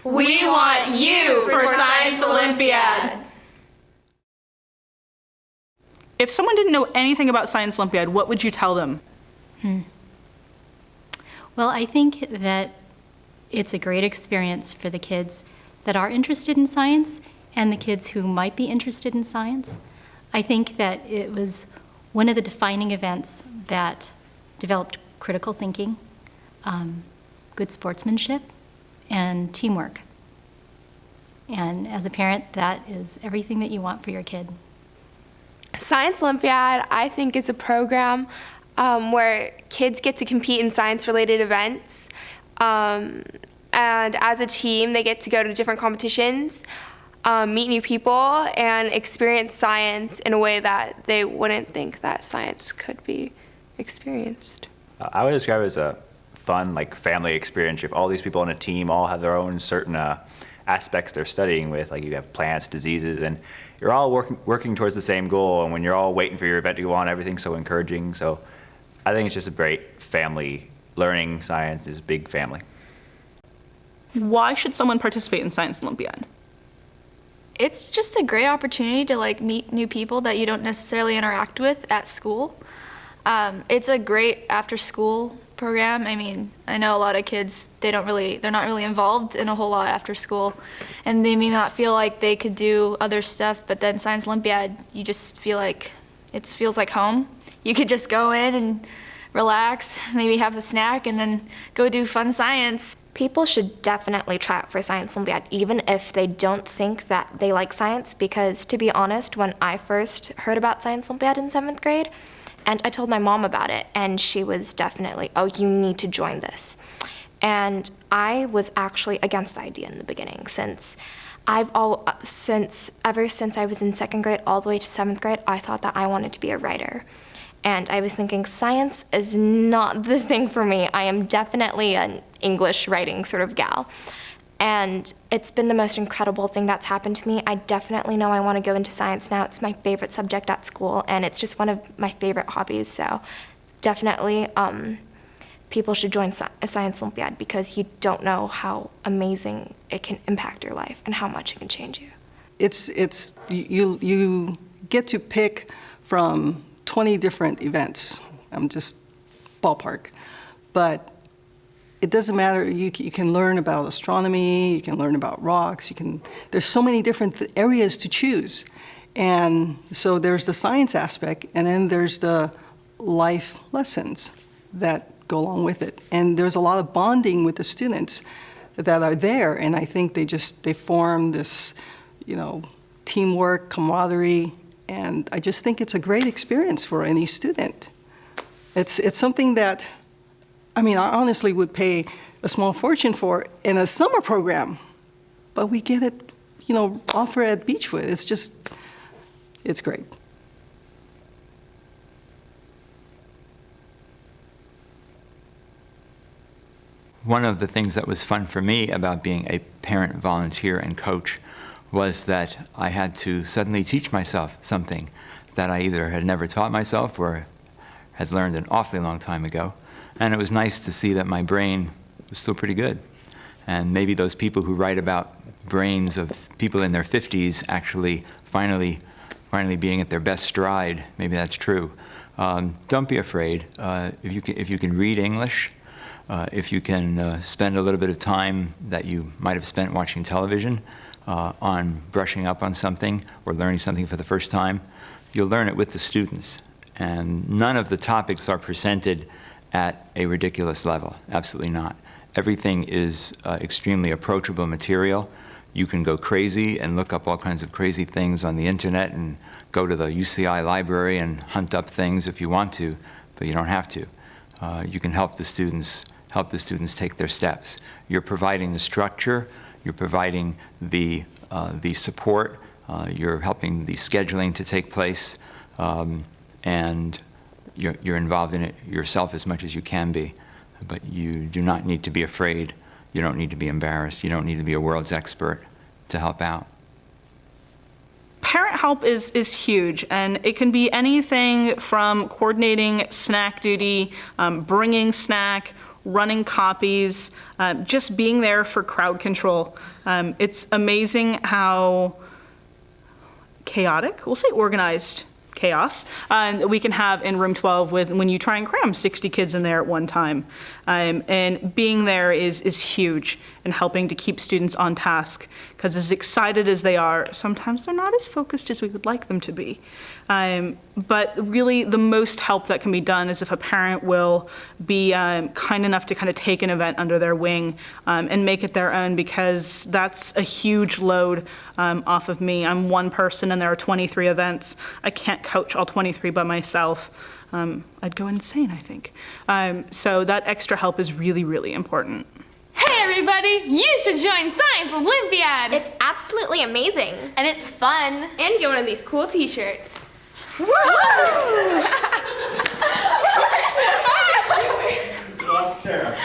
We want you for Science Olympiad. If someone didn't know anything about Science Olympiad, what would you tell them? Well, I think that it's a great experience for the kids that are interested in science and the kids who might be interested in science. I think that it was one of the defining events that developed critical thinking, good sportsmanship, and teamwork. And as a parent, that is everything that you want for your kid. Science Olympiad, I think, is a program where kids get to compete in science-related events. And as a team, they get to go to different competitions, meet new people, and experience science in a way that they wouldn't think that science could be experienced. I would describe it as a fun, family experience. If all these people on a team all have their own certain aspects they're studying with, like you have plants, diseases, and you're all working towards the same goal. And when you're all waiting for your event to go on, everything's so encouraging. So I think it's just a great family. Learning science is a big family. Why should someone participate in Science Olympiad? It's just a great opportunity to meet new people that you don't necessarily interact with at school. It's a great after-school program. I mean, I know a lot of kids, they're not really involved in a whole lot after school, and they may not feel like they could do other stuff, but then Science Olympiad, you just feel like, it feels like home. You could just go in and relax, maybe have a snack, and then go do fun science. People should definitely try out for Science Olympiad, even if they don't think that they like science, because to be honest, when I first heard about Science Olympiad in 7th grade, and I told my mom about it, and she was definitely, oh, you need to join this. And I was actually against the idea in the beginning, since ever since I was in 2nd grade all the way to 7th grade, I thought that I wanted to be a writer. And I was thinking, science is not the thing for me. I am definitely an English writing sort of gal. And it's been the most incredible thing that's happened to me. I definitely know I want to go into science now. It's my favorite subject at school, and it's just one of my favorite hobbies. So definitely people should join Science Olympiad, because you don't know how amazing it can impact your life and how much it can change you. You get to pick from 20 different events. I'm just ballpark. But it doesn't matter. You can learn about astronomy, you can learn about rocks, there's so many different areas to choose. And so there's the science aspect, and then there's the life lessons that go along with it. And there's a lot of bonding with the students that are there, and I think they form this, teamwork, camaraderie, and I just think it's a great experience for any student. It's something that, I honestly would pay a small fortune for in a summer program, but we get it, offered at Beechwood. It's great. One of the things that was fun for me about being a parent, volunteer, and coach was that I had to suddenly teach myself something that I either had never taught myself or had learned an awfully long time ago. And it was nice to see that my brain was still pretty good. And maybe those people who write about brains of people in their 50s actually finally being at their best stride, maybe that's true. Don't be afraid. If you can read English, if you can spend a little bit of time that you might have spent watching television on brushing up on something or learning something for the first time, you'll learn it with the students. And none of the topics are presented at a ridiculous level, absolutely not. Everything is extremely approachable material. You can go crazy and look up all kinds of crazy things on the internet and go to the UCI library and hunt up things if you want to, but you don't have to. You can help the students take their steps. You're providing the structure, you're providing the support, you're helping the scheduling to take place, and you're involved in it yourself as much as you can be. But you do not need to be afraid. You don't need to be embarrassed. You don't need to be a world's expert to help out. Parent help is huge, and it can be anything from coordinating snack duty, bringing snack, running copies, just being there for crowd control. It's amazing how chaotic, we'll say organized chaos, we can have in room 12 when you try and cram 60 kids in there at one time. And being there is huge in helping to keep students on task, because as excited as they are, sometimes they're not as focused as we would like them to be. But really the most help that can be done is if a parent will be kind enough to kind of take an event under their wing and make it their own, because that's a huge load off of me. I'm one person and there are 23 events. I can't coach all 23 by myself. I'd go insane, I think. So that extra help is really, really important. Hey everybody, you should join Science Olympiad! It's absolutely amazing. And it's fun. And get one of these cool t-shirts. Lost Tara.